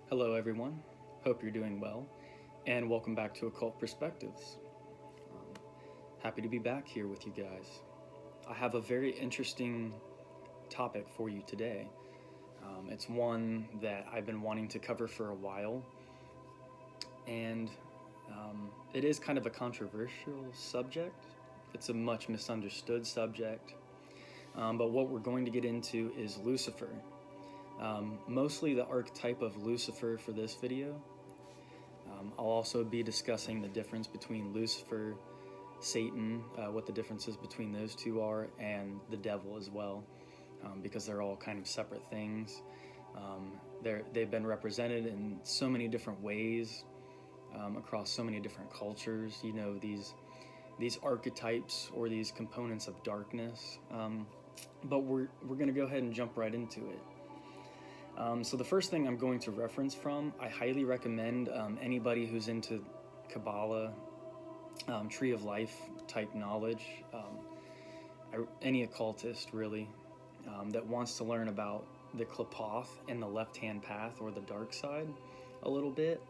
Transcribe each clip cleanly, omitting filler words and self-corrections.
Hello, everyone. Hope you're doing well, and welcome back to Occult Perspectives. Happy to be back here with you guys. I have a very interesting topic for you today. It's one that I've been wanting to cover for a while, and it is kind of a controversial subject. It's a much misunderstood subject, but what we're going to get into is Lucifer. Mostly the archetype of Lucifer for this video. I'll also be discussing the difference between Lucifer, Satan, what the differences between those two are, and the devil as well, because they're all kind of separate things. They've been represented in so many different ways across so many different cultures. You know, these archetypes or these components of darkness. But we're going to go ahead and jump right into it. So the first thing I'm going to reference from, I highly recommend anybody who's into Kabbalah, Tree of Life type knowledge, any occultist really, that wants to learn about the Qliphoth and the left-hand path or the dark side a little bit.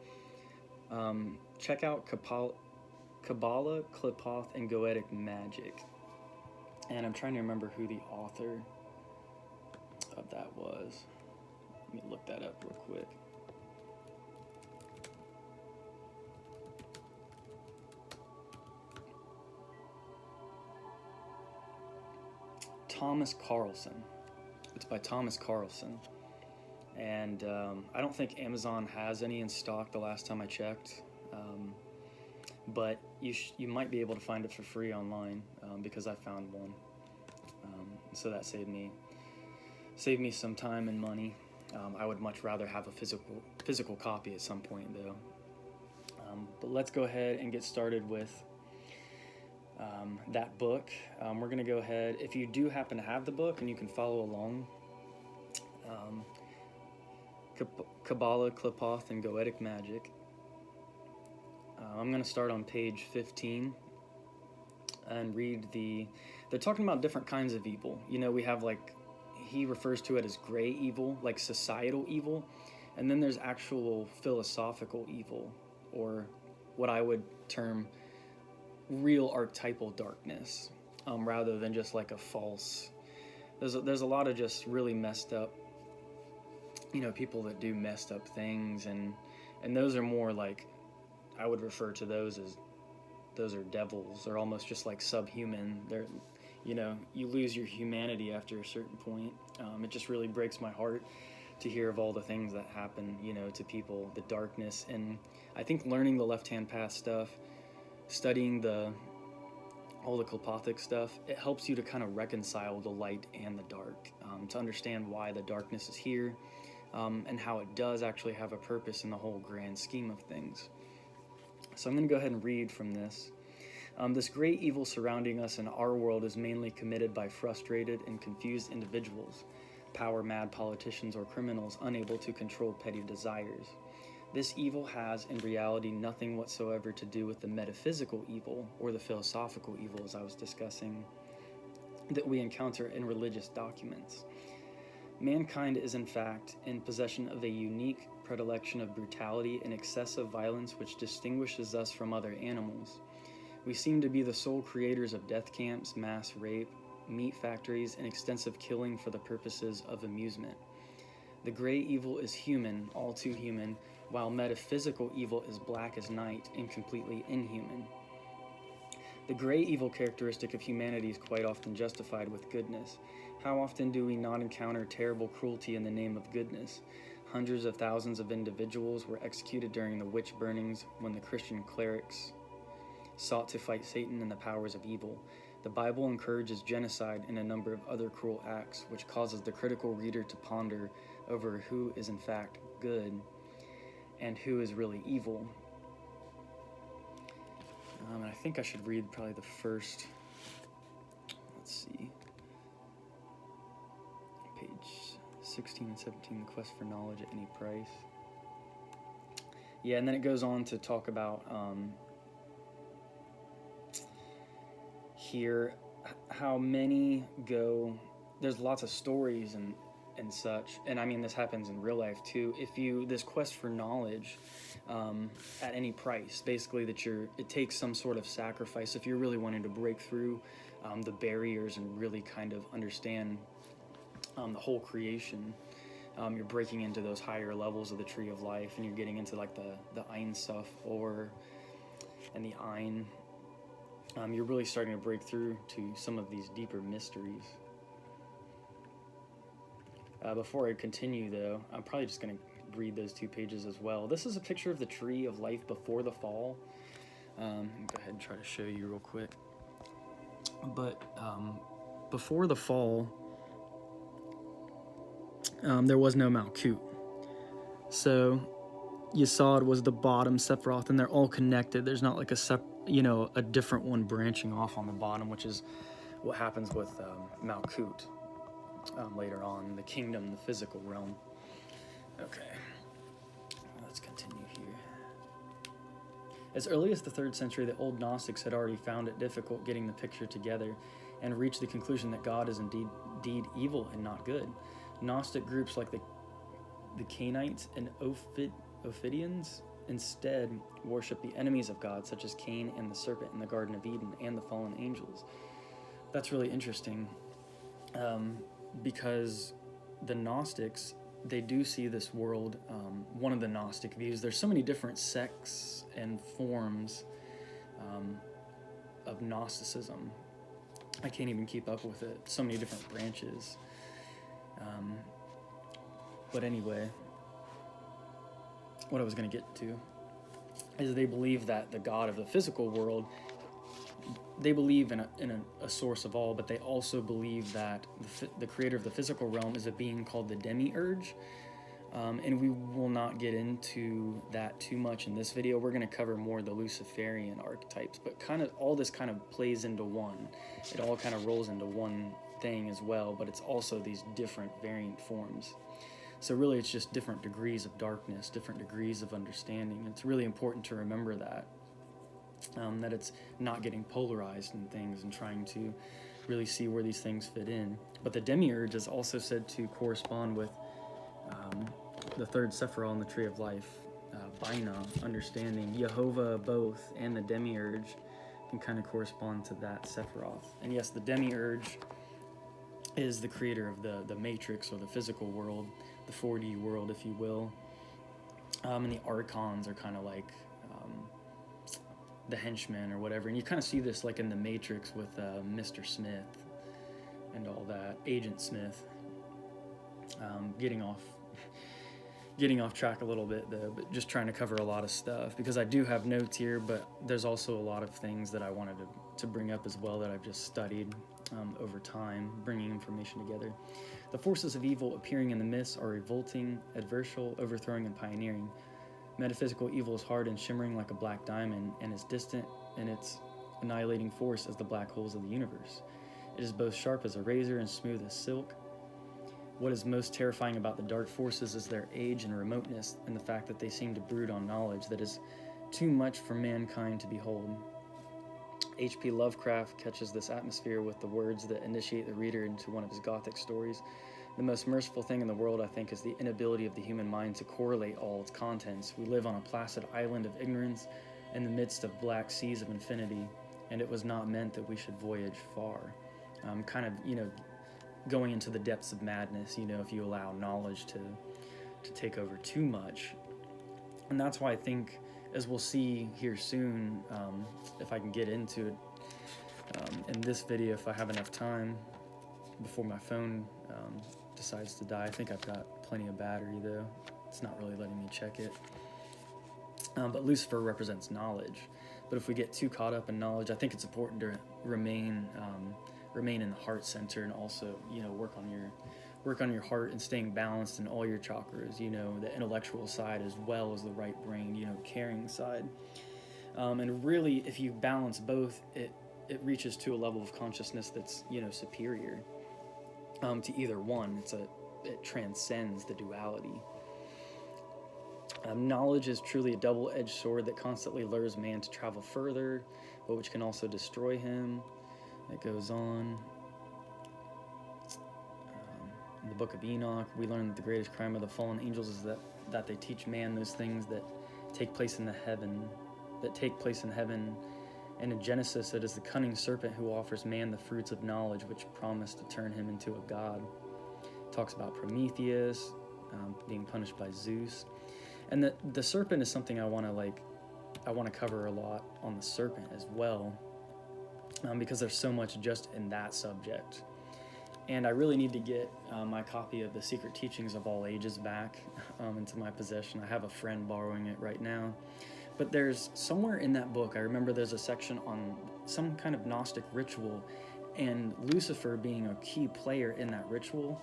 Check out Kabbalah, Qliphoth, and Goetic Magic. And I'm trying to remember who the author of that was. Let me look that up real quick. Thomas Carlson. It's by Thomas Carlson. And I don't think Amazon has any in stock the last time I checked. But you might be able to find it for free online because I found one. So that saved me some time and money. I would much rather have a physical copy at some point, though. But let's go ahead and get started with that book. We're going to go ahead, if you do happen to have the book and you can follow along, Kabbalah, Qliphoth, and Goetic Magic. I'm going to start on page 15 and read they're talking about different kinds of evil. You know, we have he refers to it as gray evil, like societal evil, and then there's actual philosophical evil, or what I would term real archetypal darkness, rather than just like a false. There's a lot of just really messed up, people that do messed up things, and those are more like, I would refer to those are devils. They're almost just like subhuman. They're, you lose your humanity after a certain point. It just really breaks my heart to hear of all the things that happen, to people, the darkness. And I think learning the left-hand path stuff, studying all the Qliphothic stuff, it helps you to kind of reconcile the light and the dark, to understand why the darkness is here, and how it does actually have a purpose in the whole grand scheme of things. So I'm going to go ahead and read from this. This great evil surrounding us in our world is mainly committed by frustrated and confused individuals, power-mad politicians or criminals unable to control petty desires. This evil has, in reality, nothing whatsoever to do with the metaphysical evil or the philosophical evil, as I was discussing, that we encounter in religious documents. Mankind is, in fact, in possession of a unique predilection of brutality and excessive violence which distinguishes us from other animals. We seem to be the sole creators of death camps, mass rape, meat factories, and extensive killing for the purposes of amusement. The gray evil is human, all too human, while metaphysical evil is black as night and completely inhuman. The gray evil characteristic of humanity is quite often justified with goodness. How often do we not encounter terrible cruelty in the name of goodness? Hundreds of thousands of individuals were executed during the witch burnings when the Christian clerics sought to fight Satan and the powers of evil. The Bible encourages genocide and a number of other cruel acts, which causes the critical reader to ponder over who is in fact good and who is really evil. And I think I should read probably the first, page 16 and 17, the quest for knowledge at any price. Yeah, and then it goes on to talk about here how many go, there's lots of stories and and such. And I mean, this happens in real life too. This quest for knowledge, at any price, basically it takes some sort of sacrifice. If you're really wanting to break through the barriers and really kind of understand the whole creation, you're breaking into those higher levels of the tree of life, and you're getting into like the Ein Sof and the Ein. You're really starting to break through to some of these deeper mysteries. Before I continue, though, I'm probably just going to read those 2 pages as well. This is a picture of the tree of life before the fall. Go ahead and try to show you real quick. But before the fall, there was no Malkut. So Yesod was the bottom Sephiroth, and they're all connected. There's not like a different one branching off on the bottom, which is what happens with Malkut later on, the kingdom, the physical realm. Okay, let's continue here. As early as the 3rd century, the old Gnostics had already found it difficult getting the picture together and reached the conclusion that God is indeed evil and not good. Gnostic groups like the Cainites and Ophidians instead worship the enemies of God, such as Cain and the serpent in the Garden of Eden and the fallen angels. That's really interesting, because the Gnostics, they do see this world, one of the Gnostic views, there's so many different sects and forms of Gnosticism. I can't even keep up with it. So many different branches. But anyway, what I was going to get to is they believe that the God of the physical world, they believe in a source of all, but they also believe that the creator of the physical realm is a being called the Demiurge. And we will not get into that too much in this video. We're going to cover more the Luciferian archetypes, but kind of all this kind of plays into one. It all kind of rolls into one thing as well, but it's also these different variant forms. So really it's just different degrees of darkness, different degrees of understanding. It's really important to remember that. That it's not getting polarized in things and trying to really see where these things fit in. But the Demiurge is also said to correspond with the 3rd Sephiroth in the Tree of Life, Bina, understanding. Jehovah both and the Demiurge can kind of correspond to that Sephiroth. And yes, the Demiurge is the creator of the Matrix, or the physical world, the 4D world, if you will. And the Archons are kind of like the henchmen or whatever. And you kind of see this like in the Matrix with Mr. Smith and all that, Agent Smith. Getting off track a little bit though, but just trying to cover a lot of stuff because I do have notes here, but there's also a lot of things that I wanted to bring up as well that I've just studied over time, bringing information together. The forces of evil appearing in the myths are revolting, adversarial, overthrowing, and pioneering. Metaphysical evil is hard and shimmering like a black diamond, and is distant in its annihilating force as the black holes of the universe. It is both sharp as a razor and smooth as silk. What is most terrifying about the dark forces is their age and remoteness, and the fact that they seem to brood on knowledge that is too much for mankind to behold. H.P. Lovecraft catches this atmosphere with the words that initiate the reader into one of his Gothic stories. The most merciful thing in the world, I think, is the inability of the human mind to correlate all its contents. We live on a placid island of ignorance in the midst of black seas of infinity, and it was not meant that we should voyage far. Kind of, going into the depths of madness, if you allow knowledge to take over too much. And that's why I think, as we'll see here soon, if I can get into it in this video, if I have enough time before my phone decides to die. I think I've got plenty of battery though. It's not really letting me check it. But Lucifer represents knowledge. But if we get too caught up in knowledge, I think it's important to remain in the heart center, and also work on your heart and staying balanced in all your chakras, the intellectual side as well as the right brain, caring side. And really, if you balance both, it reaches to a level of consciousness that's superior to either one. It transcends the duality. Knowledge is truly a double-edged sword that constantly lures man to travel further, but which can also destroy him. It goes on. In the book of Enoch, we learn that the greatest crime of the fallen angels is that they teach man those things that take place in heaven. And in Genesis, it is the cunning serpent who offers man the fruits of knowledge, which promise to turn him into a god. It talks about Prometheus being punished by Zeus, and the serpent is something I want to cover a lot on the serpent as well, because there's so much just in that subject. And I really need to get my copy of The Secret Teachings of All Ages back into my possession. I have a friend borrowing it right now. But there's somewhere in that book, I remember there's a section on some kind of Gnostic ritual, and Lucifer being a key player in that ritual,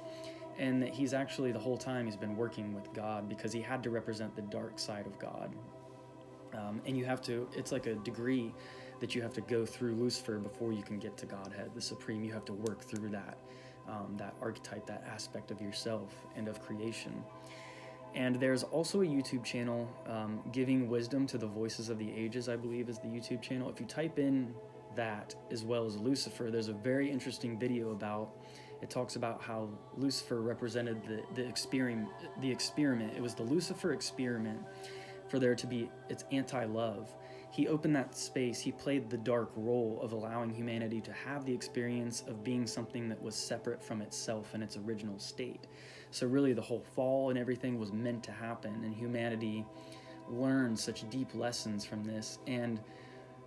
and that he's actually, the whole time, he's been working with God because he had to represent the dark side of God. And you have to, it's like a degree that you have to go through Lucifer before you can get to Godhead, the Supreme. You have to work through that archetype, that aspect of yourself and of creation. And there's also a YouTube channel, Giving Wisdom to the Voices of the Ages, I believe is the YouTube channel. If you type in that as well as Lucifer, there's a very interesting video about, it talks about how Lucifer represented the experiment. It was the Lucifer experiment for there to be, it's anti-love. He opened that space, he played the dark role of allowing humanity to have the experience of being something that was separate from itself in its original state. So really the whole fall and everything was meant to happen, and humanity learned such deep lessons from this. And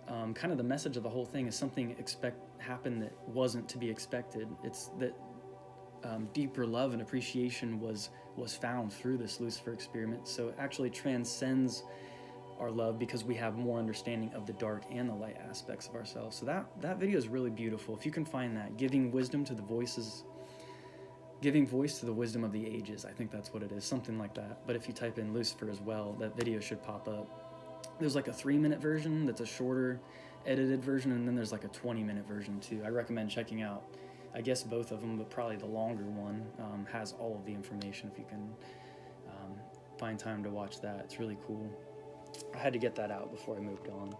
kind of the message of the whole thing is something happened that wasn't to be expected. It's that deeper love and appreciation was found through this Lucifer experiment. So it actually transcends our love because we have more understanding of the dark and the light aspects of ourselves. So that video is really beautiful. If you can find that, giving voice to the wisdom of the ages, I think that's what it is, something like that. But if you type in Lucifer as well, that video should pop up. There's like a 3-minute version that's a shorter edited version, and then there's like a 20-minute version too. I recommend checking out, I guess, both of them, but probably the longer one has all of the information if you can find time to watch that. It's really cool. I had to get that out before I moved on.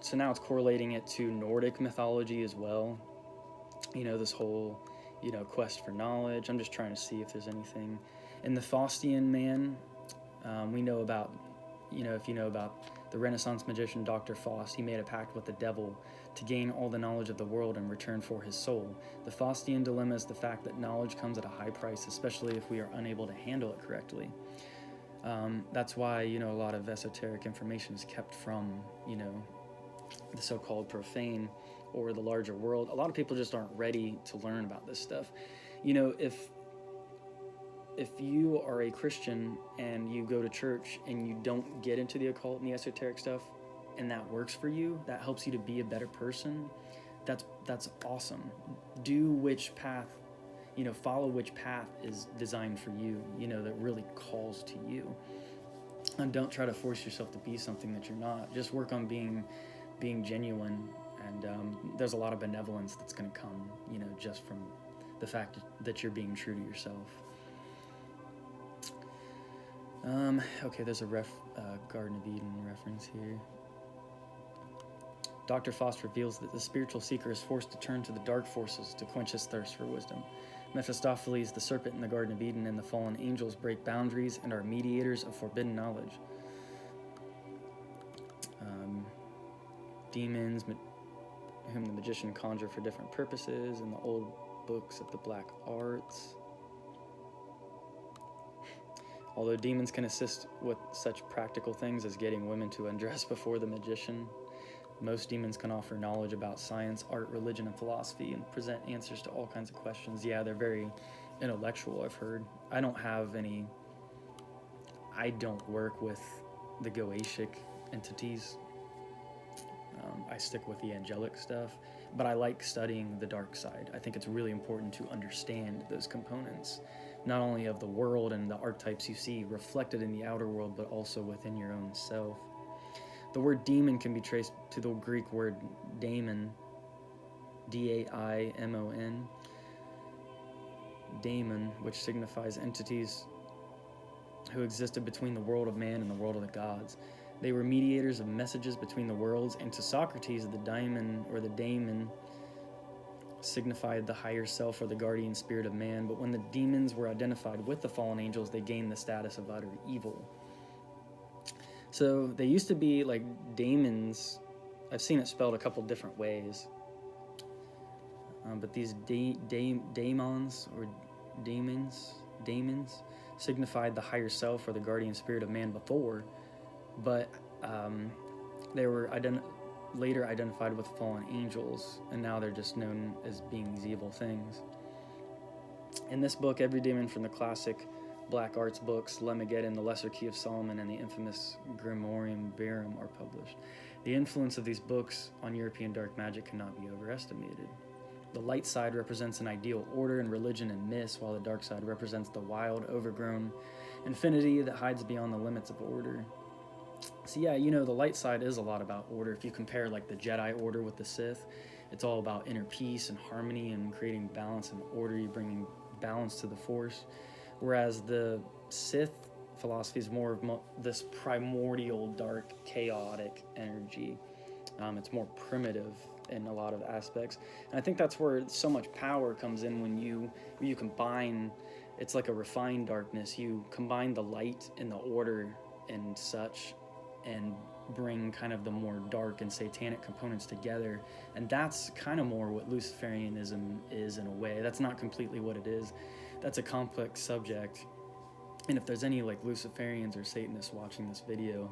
So now it's correlating it to Nordic mythology as well. This whole, quest for knowledge. I'm just trying to see if there's anything. In the Faustian man, we know about, if you know about the Renaissance magician Dr. Faust, he made a pact with the devil to gain all the knowledge of the world in return for his soul. The Faustian dilemma is the fact that knowledge comes at a high price, especially if we are unable to handle it correctly. That's why, a lot of esoteric information is kept from, the so-called profane or the larger world. A lot of people just aren't ready to learn about this stuff. If you are a Christian and you go to church and you don't get into the occult and the esoteric stuff, and that works for you, that helps you to be a better person, that's awesome. Do which path, follow which path is designed for you, that really calls to you. And don't try to force yourself to be something that you're not. Just work on being genuine, and there's a lot of benevolence that's going to come, just from the fact that you're being true to yourself. Okay, there's a Garden of Eden reference here. Dr. Faust reveals that the spiritual seeker is forced to turn to the dark forces to quench his thirst for wisdom. Mephistopheles, the serpent in the Garden of Eden, and the fallen angels break boundaries and are mediators of forbidden knowledge. Demons, whom the magician conjured for different purposes in the old books of the black arts. Although demons can assist with such practical things as getting women to undress before the magician, most demons can offer knowledge about science, art, religion, and philosophy and present answers to all kinds of questions. Yeah, they're very intellectual, I've heard. I don't work with the Goetic entities. I stick with the angelic stuff, but I like studying the dark side. I think it's really important to understand those components, not only of the world and the archetypes you see reflected in the outer world, but also within your own self. The word demon can be traced to the Greek word daimon, D-A-I-M-O-N, daemon, which signifies entities who existed between the world of man and the world of the gods. They were mediators of messages between the worlds, and to Socrates, the daimon signified the higher self or the guardian spirit of man, but when the demons were identified with the fallen angels, they gained the status of utter evil. So they used to be like daemons. I've seen it spelled a couple different ways. But these daemons or daemons signified the higher self or the guardian spirit of man before, but they were later identified with fallen angels, and now they're just known as being these evil things. In this book, every demon from the classic Black Arts books, Lemageddon, The Lesser Key of Solomon, and the infamous Grimoire Verum are published. The influence of these books on European dark magic cannot be overestimated. The light side represents an ideal order in religion and myths, while the dark side represents the wild, overgrown infinity that hides beyond the limits of order. So yeah, you know, the light side is a lot about order. If you compare like the Jedi Order with the Sith, it's all about inner peace and harmony and creating balance and order. You're bringing balance to the Force. Whereas the Sith philosophy is more of this primordial, dark, chaotic energy. It's more primitive in a lot of aspects, and I think that's where so much power comes in when you combine. It's like a refined darkness. You combine the light and the order and such, and bring kind of the more dark and satanic components together, and that's kind of more what Luciferianism is in a way. That's not completely what it is. That's a complex subject, and if there's any like Luciferians or Satanists watching this video,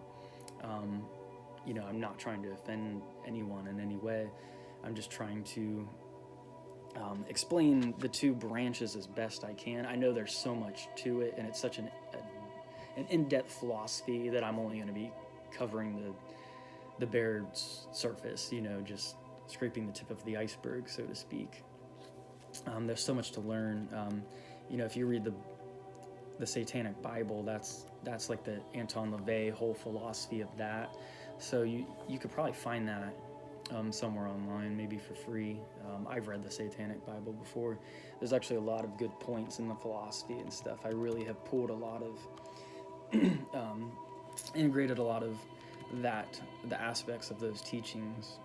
you know, I'm not trying to offend anyone in any way. I'm just trying to explain the two branches as best I can. I know there's so much to it, and it's such an in-depth philosophy that I'm only going to be covering the bare surface, you know, just scraping the tip of the iceberg, so to speak. There's so much to learn. You know, if you read the Satanic Bible, that's like the Anton LaVey whole philosophy of that. So you could probably find that somewhere online, maybe for free. I've read the Satanic Bible before. There's actually a lot of good points in the philosophy and stuff. I really have pulled a lot of, integrated a lot of the aspects of those teachings.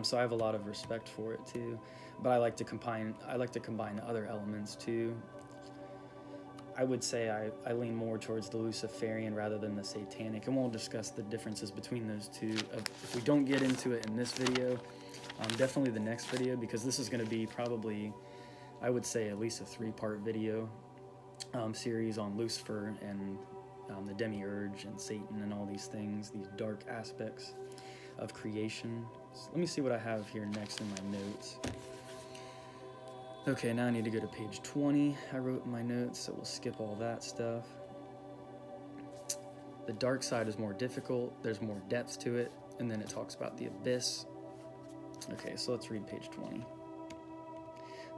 So I have a lot of respect for it too. But I like to combine other elements too. I would say I lean more towards the Luciferian rather than the Satanic, and we'll discuss the differences between those two. If we don't get into it in this video, definitely the next video, because this is going to be probably, I would say, at least a 3-part video series on Lucifer and the Demiurge and Satan and all these things, these dark aspects of creation. So let me see what I have here next in my notes. Okay, now I need to go to page 20. I wrote in my notes, so we'll skip all that stuff. The dark side is more difficult. There's more depth to it, and then it talks about the abyss. Okay, so let's read page 20.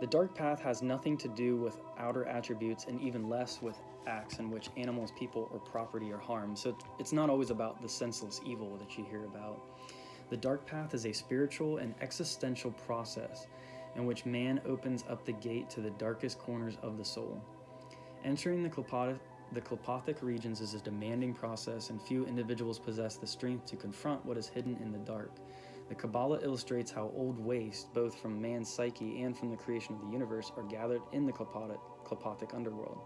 The dark path has nothing to do with outer attributes, and even less with acts in which animals, people, or property are harmed. So it's not always about the senseless evil that you hear about. The dark path is a spiritual and existential process in which man opens up the gate to the darkest corners of the soul. Entering the Klipothic regions is a demanding process, and few individuals possess the strength to confront what is hidden in the dark. The Kabbalah illustrates how old waste, both from man's psyche and from the creation of the universe, are gathered in the Klipothic underworld.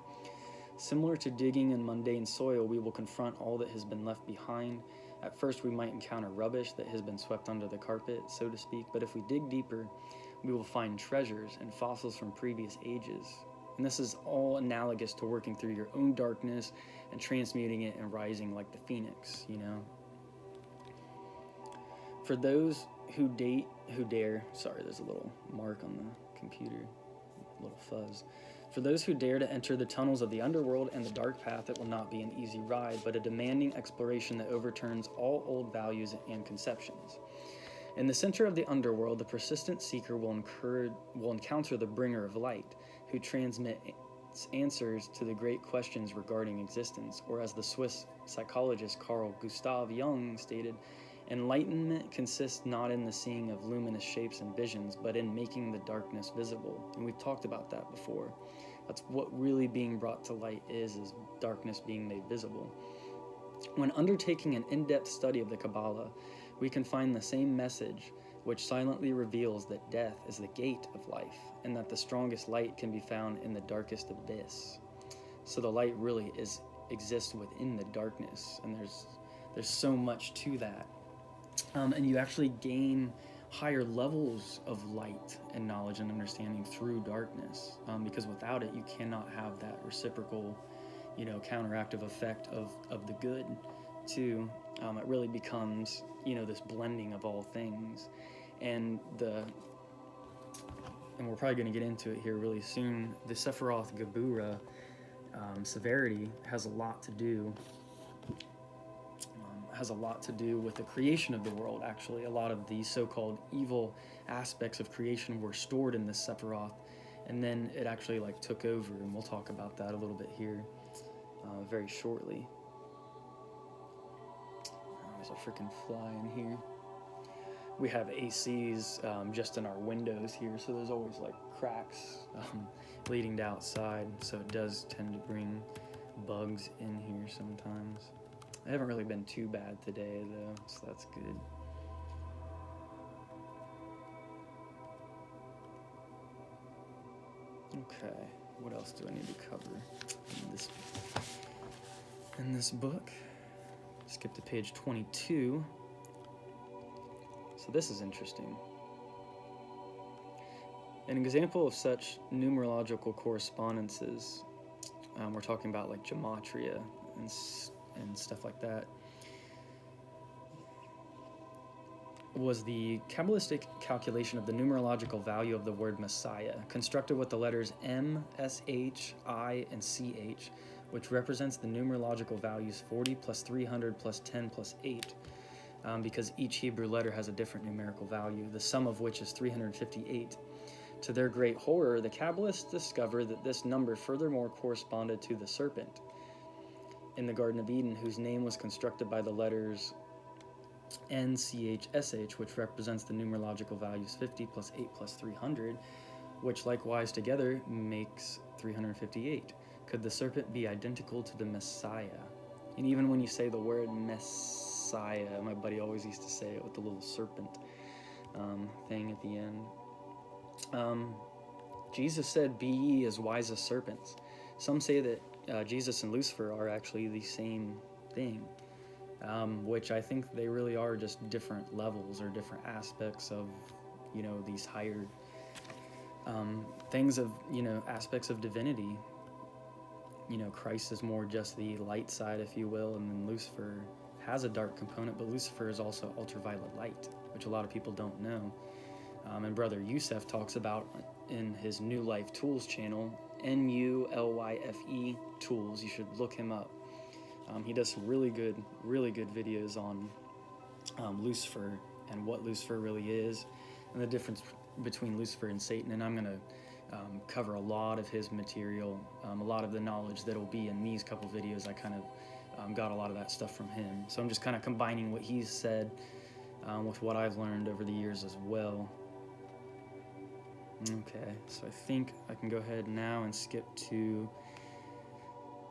Similar to digging in mundane soil, we will confront all that has been left behind. At first, we might encounter rubbish that has been swept under the carpet, so to speak, but if we dig deeper, we will find treasures and fossils from previous ages. And this is all analogous to working through your own darkness and transmuting it and rising like the phoenix, you know? For those who dare, sorry, there's a little mark on the computer, a little fuzz. For those who dare to enter the tunnels of the underworld and the dark path, it will not be an easy ride, but a demanding exploration that overturns all old values and conceptions. In the center of the underworld, the persistent seeker will encounter the bringer of light, who transmits answers to the great questions regarding existence, or as the Swiss psychologist Carl Gustav Jung stated, enlightenment consists not in the seeing of luminous shapes and visions, but in making the darkness visible. And we've talked about that before. That's what really being brought to light is darkness being made visible. When undertaking an in-depth study of the Kabbalah, we can find the same message which silently reveals that death is the gate of life, and that the strongest light can be found in the darkest abyss. So the light really exists within the darkness, and there's so much to that. And you actually gain higher levels of light and knowledge and understanding through darkness, because without it, you cannot have that reciprocal, counteractive effect of the good too. It really becomes, this blending of all things, and we're probably going to get into it here really soon. The Sephiroth Gebura severity has a lot to do with the creation of the world. Actually, a lot of the so-called evil aspects of creation were stored in this Sephiroth, and then it actually took over, and we'll talk about that a little bit here very shortly. There's a freaking fly in here. We have ACs just in our windows here, so there's always cracks leading to outside, so it does tend to bring bugs in here sometimes. I haven't really been too bad today though, so that's good. Okay, what else do I need to cover in this book? Skip to page 22. So this is interesting. An example of such numerological correspondences, we're talking about gematria and stuff like that, was the Kabbalistic calculation of the numerological value of the word Messiah, constructed with the letters M, SH, I, and CH, which represents the numerological values 40 plus 300 plus 10 plus 8, because each Hebrew letter has a different numerical value, the sum of which is 358. To their great horror, the Kabbalists discovered that this number furthermore corresponded to the serpent in the Garden of Eden, whose name was constructed by the letters NCHSH, which represents the numerological values 50 plus 8 plus 300, which likewise together makes 358. Could the serpent be identical to the Messiah? And even when you say the word Messiah, my buddy always used to say it with the little serpent thing at the end. Jesus said, "Be ye as wise as serpents." Some say that Jesus and Lucifer are actually the same thing, which I think they really are, just different levels or different aspects of, these higher things of, aspects of divinity. Christ is more just the light side, if you will, and then Lucifer has a dark component, but Lucifer is also ultraviolet light, which a lot of people don't know. And Brother Youssef talks about in his New Life Tools channel, NULYFE Tools. You should look him up. He does some really good videos on Lucifer and what Lucifer really is, and the difference between Lucifer and Satan. And I'm going to cover a lot of his material, a lot of the knowledge that will be in these couple videos. I kind of got a lot of that stuff from him. So I'm just kind of combining what he's said with what I've learned over the years as well. Okay, so I think I can go ahead now and skip to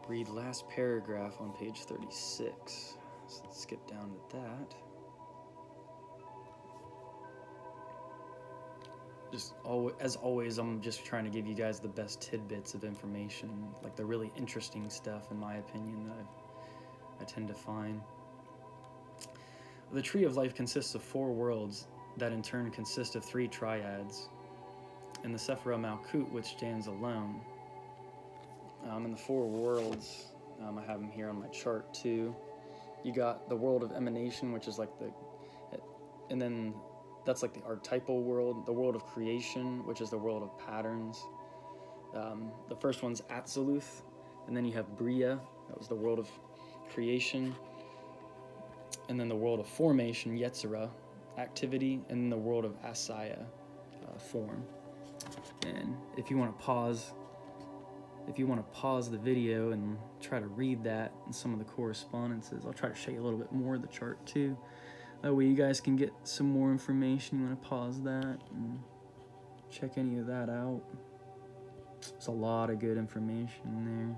read last paragraph on page 36. So let's skip down to that. As always, I'm just trying to give you guys the best tidbits of information, the really interesting stuff, in my opinion, that I tend to find. The Tree of Life consists of 4 worlds that in turn consist of 3 triads, and the Sephira Malkut, which stands alone. And the 4 worlds, I have them here on my chart too. You got the world of emanation, which is and then that's the archetypal world, the world of creation, which is the world of patterns. The first one's Atziluth, and then you have Bria, that was the world of creation, and then the world of formation, Yetzirah, activity, and then the world of Asaya, form. And if you want to pause the video and try to read that and some of the correspondences, I'll try to show you a little bit more of the chart too. That way you guys can get some more information. You want to pause that and check any of that out. There's a lot of good information in there.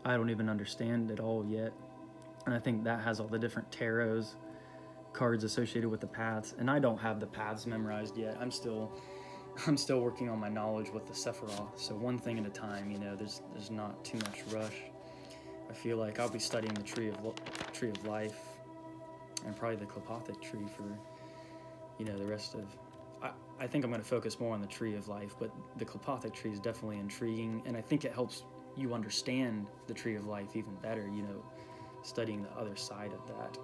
I don't even understand it all yet. And I think that has all the different tarots cards associated with the paths, and I don't have the paths memorized yet. I'm still working on my knowledge with the Sephiroth, so one thing at a time. There's not too much rush. I feel like I'll be studying the tree of life, and probably the Klipothic tree for the rest of. I think I'm going to focus more on the tree of life, but the Klipothic tree is definitely intriguing, and I think it helps you understand the tree of life even better. Studying the other side of that.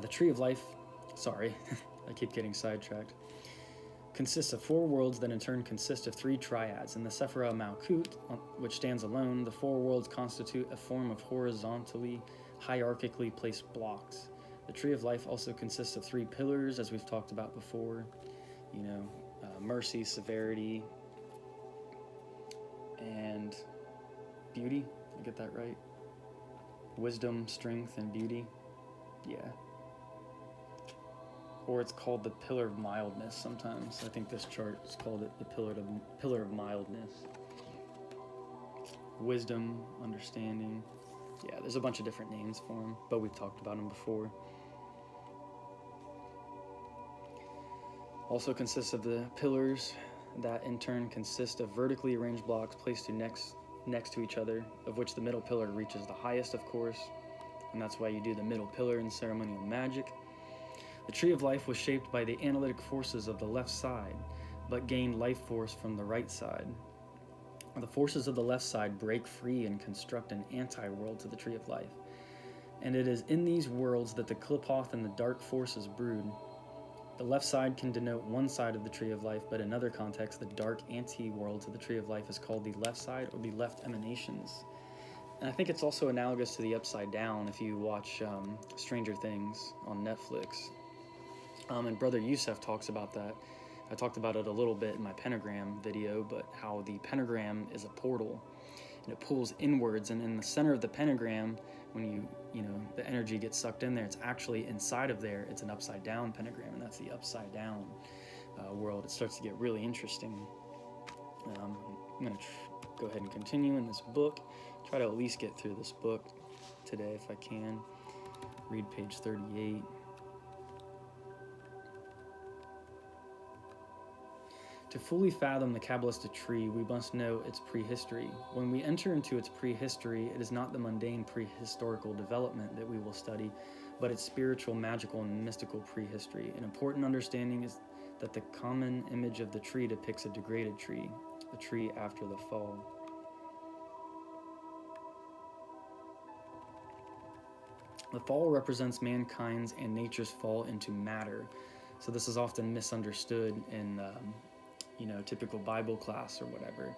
The tree of life. Sorry, I keep getting sidetracked. Consists of 4 worlds that in turn consist of 3 triads. In the Sephira Malkut, which stands alone, the 4 worlds constitute a form of horizontally, hierarchically placed blocks. The tree of life also consists of 3 pillars, as we've talked about before. Mercy, severity, and beauty. Did I get that right? Wisdom, strength, and beauty. Yeah. Or it's called the pillar of mildness sometimes. I think this chart is called it the pillar of mildness. Wisdom, understanding. Yeah, there's a bunch of different names for them, but we've talked about them before. Also consists of the pillars that in turn consist of vertically arranged blocks placed next to each other, of which the middle pillar reaches the highest, of course, and that's why you do the middle pillar in ceremonial magic. The tree of life was shaped by the analytic forces of the left side, but gained life force from the right side. The forces of the left side break free and construct an anti-world to the tree of life. And it is in these worlds that the Qlipoth and the dark forces brood. The left side can denote one side of the tree of life, but in other contexts, the dark anti-world to the tree of life is called the left side or the left emanations. And I think it's also analogous to the upside down if you watch Stranger Things on Netflix. And Brother Youssef talks about that. I talked about it a little bit in my pentagram video, but how the pentagram is a portal, and it pulls inwards, and in the center of the pentagram, when the energy gets sucked in there, it's actually inside of there, it's an upside down pentagram, and that's the upside down world. It starts to get really interesting. I'm going to go ahead and continue in this book, try to at least get through this book today if I can. Read page 38. To fully fathom the Kabbalistic tree, we must know its prehistory. When we enter into its prehistory, it is not the mundane prehistorical development that we will study, but its spiritual, magical, and mystical prehistory. An important understanding is that the common image of the tree depicts a degraded tree, a tree after the fall. The fall represents mankind's and nature's fall into matter. So this is often misunderstood in typical Bible class or whatever.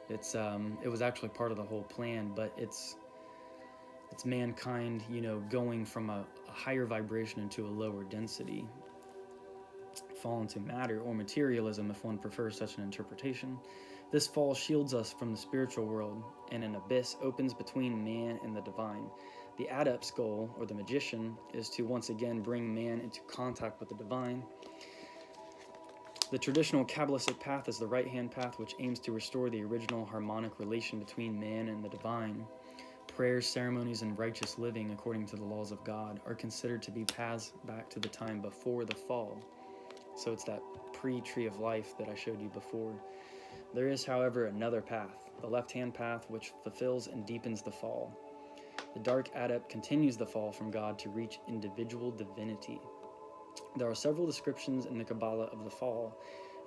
It was actually part of the whole plan, but it's mankind, going from a higher vibration into a lower density. Fall into matter, or materialism, if one prefers such an interpretation. This fall shields us from the spiritual world, and an abyss opens between man and the divine. The adept's goal, or the magician, is to once again bring man into contact with the divine. The traditional Kabbalistic path is the right-hand path, which aims to restore the original harmonic relation between man and the divine. Prayers, ceremonies, and righteous living, according to the laws of God, are considered to be paths back to the time before the fall. So it's that pre-tree of life that I showed you before. There is, however, another path, the left-hand path, which fulfills and deepens the fall. The dark adept continues the fall from God to reach individual divinity. There are several descriptions in the Kabbalah of the fall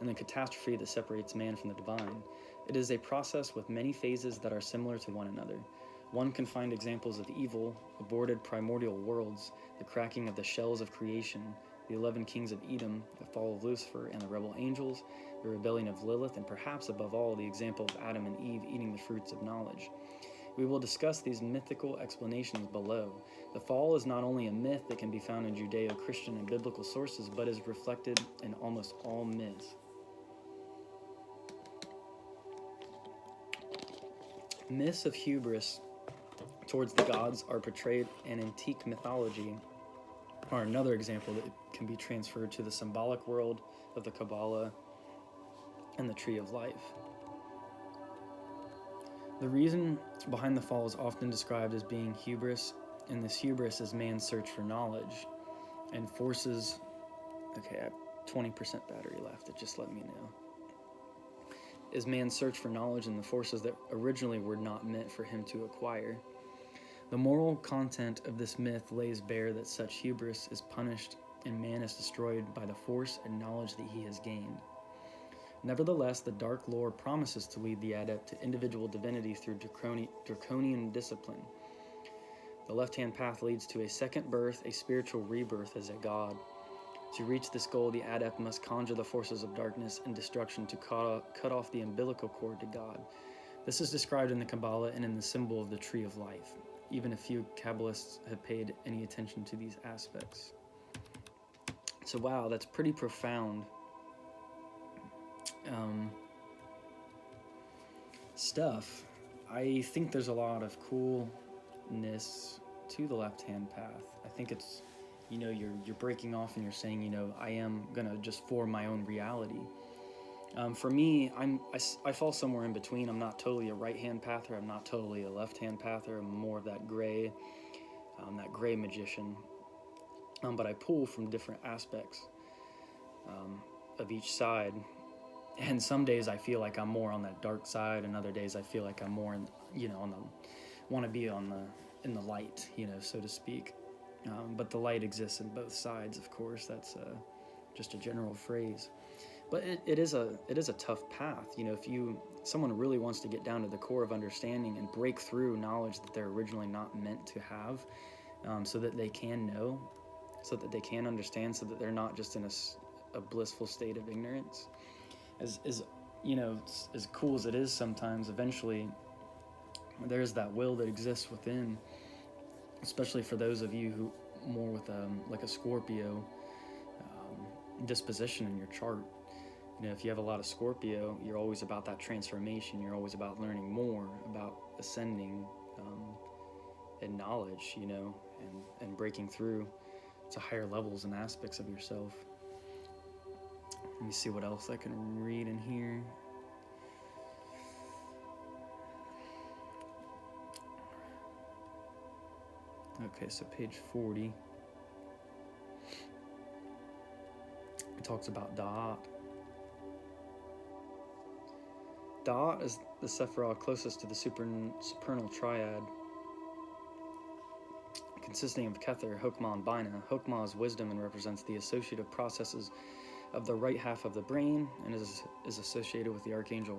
and the catastrophe that separates man from the divine. It is a process with many phases that are similar to one another. One can find examples of evil, aborted primordial worlds, the cracking of the shells of creation, the 11 kings of Edom, the fall of Lucifer and the rebel angels, the rebellion of Lilith, and perhaps above all the example of Adam and Eve eating the fruits of knowledge. We will discuss these mythical explanations below. The fall is not only a myth that can be found in Judeo-Christian and biblical sources, but is reflected in almost all myths. Myths of hubris towards the gods are portrayed in antique mythology, are another example that can be transferred to the symbolic world of the Kabbalah and the Tree of Life. The reason behind the fall is often described as being hubris And this hubris is man's search for knowledge and forces... Okay, I have 20% battery left. It just let me know. Is man's search for knowledge and the forces that originally were not meant for him to acquire. The moral content of this myth lays bare that such hubris is punished and man is destroyed by the force and knowledge that he has gained. Nevertheless, the dark lore promises to lead the adept to individual divinity through draconian discipline. The left-hand path leads to a second birth, a spiritual rebirth as a god. To reach this goal, the adept must conjure the forces of darkness and destruction to cut off the umbilical cord to God. This is described in the Kabbalah and in the symbol of the Tree of Life. Even a few Kabbalists have paid any attention to these aspects. So wow, that's pretty profound stuff. I think there's a lot of coolness to the left-hand path. I think it's, you're breaking off and you're saying, I am gonna just form my own reality. For me, I fall somewhere in between. I'm not totally a right-hand pather. I'm not totally a left-hand pather. I'm more of that gray magician. But I pull from different aspects of each side. And some days I feel like I'm more on that dark side, and other days I feel like I'm more want to be in the light, so to speak. But the light exists in both sides, of course. That's just a general phrase. But it is a tough path. If someone really wants to get down to the core of understanding and break through knowledge that they're originally not meant to have, so that they can know, so that they can understand, so that they're not just in a blissful state of ignorance. As cool as it is sometimes, eventually there's that will that exists within, especially for those of you who more with like a Scorpio disposition in your chart. If you have a lot of Scorpio, you're always about that transformation. You're always about learning more, about ascending in knowledge, and breaking through to higher levels and aspects of yourself. Let me see what else I can read in here. Okay, so page 40. It talks about Da'at. Da'at is the Sephiroth closest to the supernal triad, consisting of Kether, Hokmah, and Binah. Hokmah is wisdom and represents the associative processes of the right half of the brain, and is associated with the archangel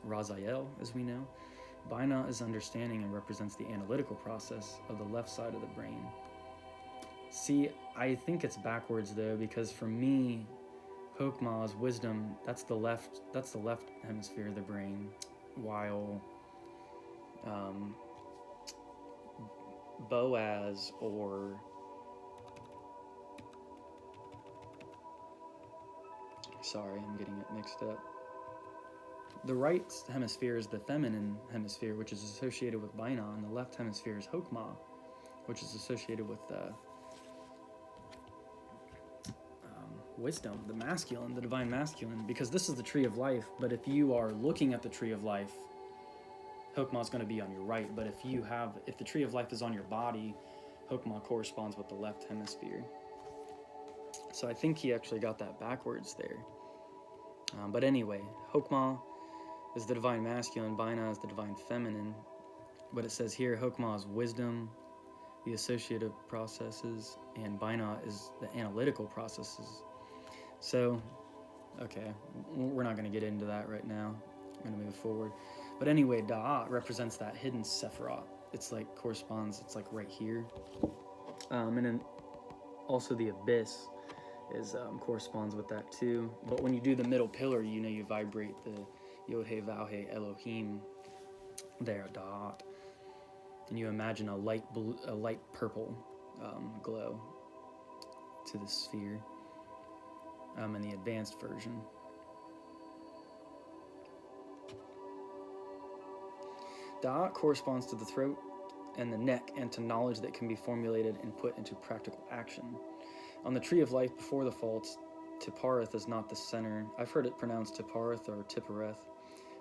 Raziel, as we know. Binah is understanding and represents the analytical process of the left side of the brain. See, I think it's backwards though, because for me, Hokmah is wisdom. That's the left hemisphere of the brain, while Boaz or sorry, I'm getting it mixed up. The right hemisphere is the feminine hemisphere, which is associated with Binah, and the left hemisphere is Hokmah, which is associated with wisdom, the masculine, the divine masculine, because this is the tree of life. But if you are looking at the tree of life, Hokmah is going to be on your right. But if the tree of life is on your body, Hokmah corresponds with the left hemisphere. So I think he actually got that backwards there. But anyway, Hokmah is the divine masculine, Binah is the divine feminine. But it says here, Hokmah is wisdom, the associative processes, and Binah is the analytical processes. So, okay, we're not going to get into that right now. I'm going to move forward. But anyway, Da'at represents that hidden Sephiroth. It's like right here. And then also the abyss is corresponds with that too. But when you do the middle pillar, you vibrate the Yod He Vav He Elohim there, Da'at, and you imagine a light purple glow to the sphere in the advanced version. Da'at corresponds to the throat and the neck, and to knowledge that can be formulated and put into practical action. On the tree of life before the faults, Tiphareth is not the center. I've heard it pronounced Tiphareth or Tiphareth,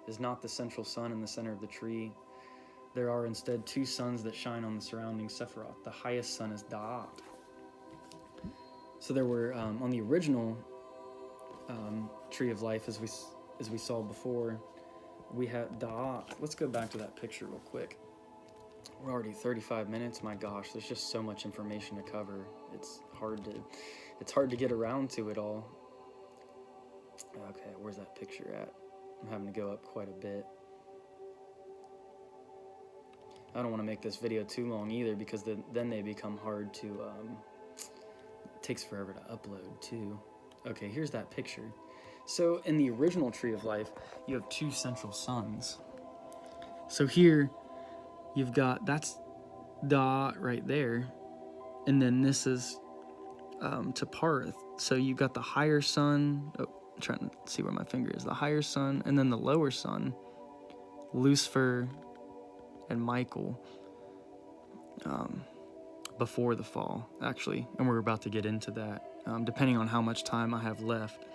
is not the central sun in the center of the tree. there are instead two suns that shine on the surrounding Sephiroth. The highest sun is Da'at. So there were, on the original Tree of Life, as we saw before, we had Da'at. Let's go back to that picture real quick. We're already 35 minutes. My gosh, there's just so much information to cover. It's hard to get around to it all. Okay, where's that picture at? I'm having to go up quite a bit. I don't want to make this video too long either, because then they become hard to, it takes forever to upload too. Okay, here's that picture. So in the original Tree of Life, you have two central suns. So here, you've got, that's Da right there, and then this is Taparth. So you've got the higher sun, oh, I'm trying to see where my finger is, the higher sun, and then the lower sun, Lucifer and Michael, before the fall, actually, and we're about to get into that, depending on how much time I have left.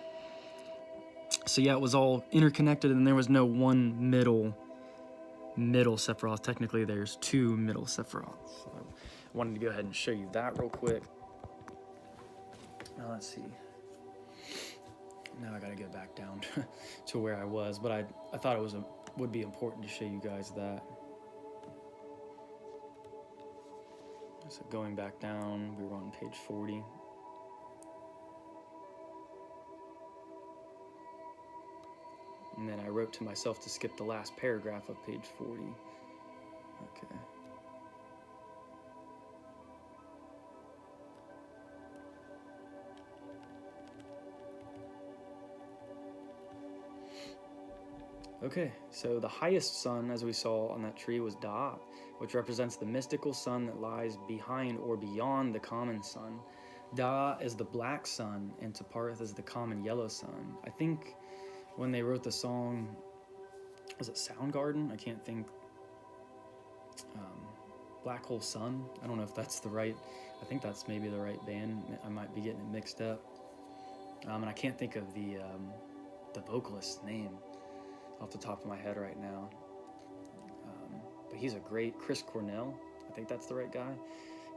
So yeah, it was all interconnected, and there was no one middle Sephiroth. Technically, there's two middle Sephiroths. So I wanted to go ahead and show you that real quick. Now let's see. Now I gotta go back down to where I was, but I thought it would be important to show you guys that. So going back down, we were on page 40. And then I wrote to myself to skip the last paragraph of page 40. Okay. Okay, so the highest sun, as we saw on that tree, was Da'at, which represents the mystical sun that lies behind or beyond the common sun. Da'at is the black sun, and Taparth is the common yellow sun. I think when they wrote the song, was it Soundgarden? I can't think. Black Hole Sun? I don't know if that's the right, I think that's maybe the right band. I might be getting it mixed up. And I can't think of the vocalist's name off the top of my head right now. But he's a great, Chris Cornell, I think that's the right guy.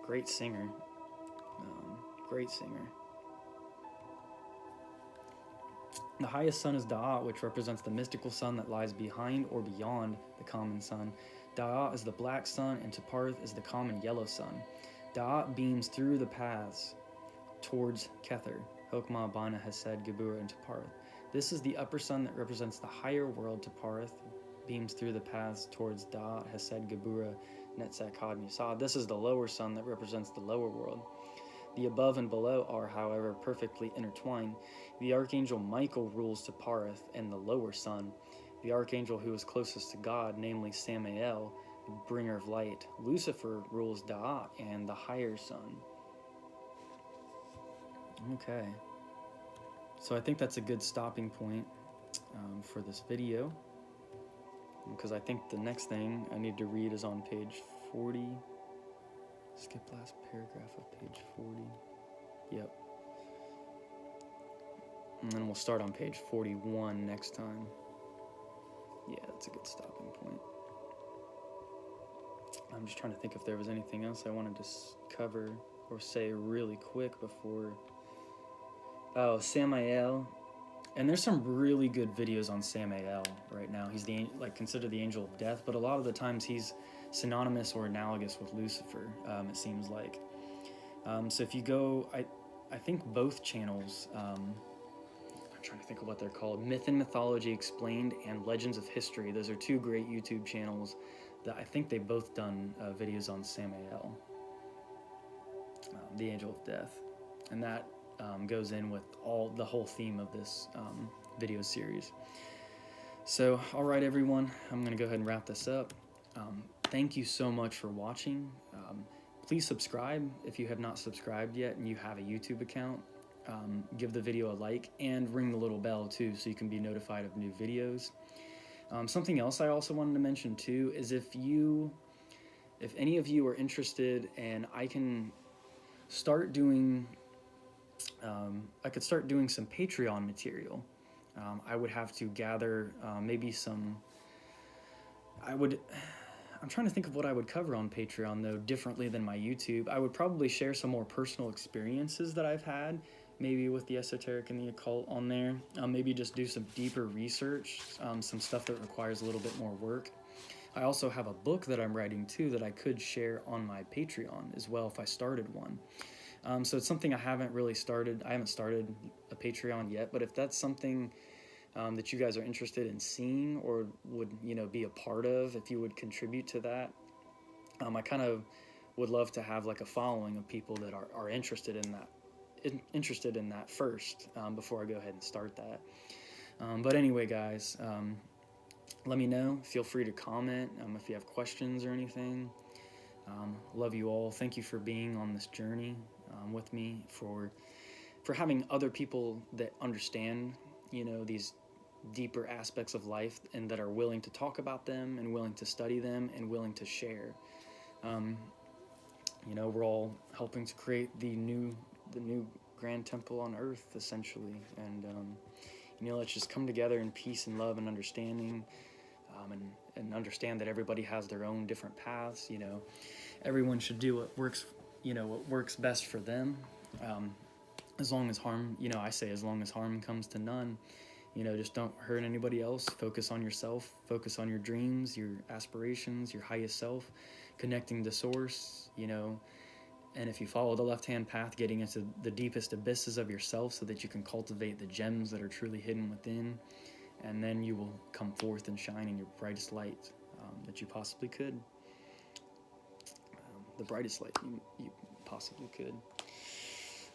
Great singer. Great singer. The highest sun is Da'at, which represents the mystical sun that lies behind or beyond the common sun. Da'at is the black sun, and Taparth is the common yellow sun. Da'at beams through the paths towards Kether, Hokmah, Bana, Hesed, Geburah, and Taparth. This is the upper sun that represents the higher world. Taparth beams through the paths towards Da'at, Hesed, Geburah, Netzach, Had, and Yesod. This is the lower sun that represents the lower world. The above and below are, however, perfectly intertwined. The archangel Michael rules Taparth and the lower sun. The archangel who is closest to God, namely Samael, the bringer of light. Lucifer rules Da'at and the higher sun. Okay. So I think that's a good stopping point for this video, because I think the next thing I need to read is on page 40. Skip last paragraph of page 40. Yep. And then we'll start on page 41 next time. Yeah, that's a good stopping point. I'm just trying to think if there was anything else I wanted to cover or say really quick before. Oh, Samael. And there's some really good videos on Samael right now. He's considered the angel of death, but a lot of the times he's synonymous or analogous with Lucifer, it seems like. So if you go, I think both channels, I'm trying to think of what they're called, Myth and Mythology Explained and Legends of History. Those are two great YouTube channels that I think they've both done videos on Samael, the angel of death. And that goes in with the whole theme of this video series. So, all right, everyone, I'm going to go ahead and wrap this up. Thank you so much for watching. Please subscribe if you have not subscribed yet and you have a YouTube account. Give the video a like and ring the little bell too, so you can be notified of new videos. Something else I also wanted to mention too is if any of you are interested, and I can start doing, I could start doing some Patreon material. I would have to gather maybe some, I'm trying to think of what I would cover on Patreon, though, differently than my YouTube. I would probably share some more personal experiences that I've had, maybe with the esoteric and the occult on there. Maybe just do some deeper research, some stuff that requires a little bit more work. I also have a book that I'm writing too that I could share on my Patreon as well if I started one. So it's something I haven't really started. I haven't started a Patreon yet, but if that's something that you guys are interested in seeing or would, be a part of, if you would contribute to that, I kind of would love to have like a following of people that are interested in that, first, before I go ahead and start that. But anyway, guys, let me know. Feel free to comment if you have questions or anything. Love you all. Thank you for being on this journey with me, for having other people that understand, these deeper aspects of life and that are willing to talk about them and willing to study them and willing to share. We're all helping to create the new grand temple on earth, essentially. And let's just come together in peace and love and understanding, and understand that everybody has their own different paths. Everyone should do what works best for them, as long as harm, I say as long as harm comes to none. Just don't hurt anybody else. Focus on yourself. Focus on your dreams, your aspirations, your highest self, connecting to source, and if you follow the left-hand path, getting into the deepest abysses of yourself so that you can cultivate the gems that are truly hidden within, and then you will come forth and shine in your brightest light that you possibly could. The brightest light you possibly could.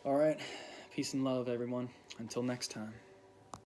All right. Peace and love, everyone. Until next time.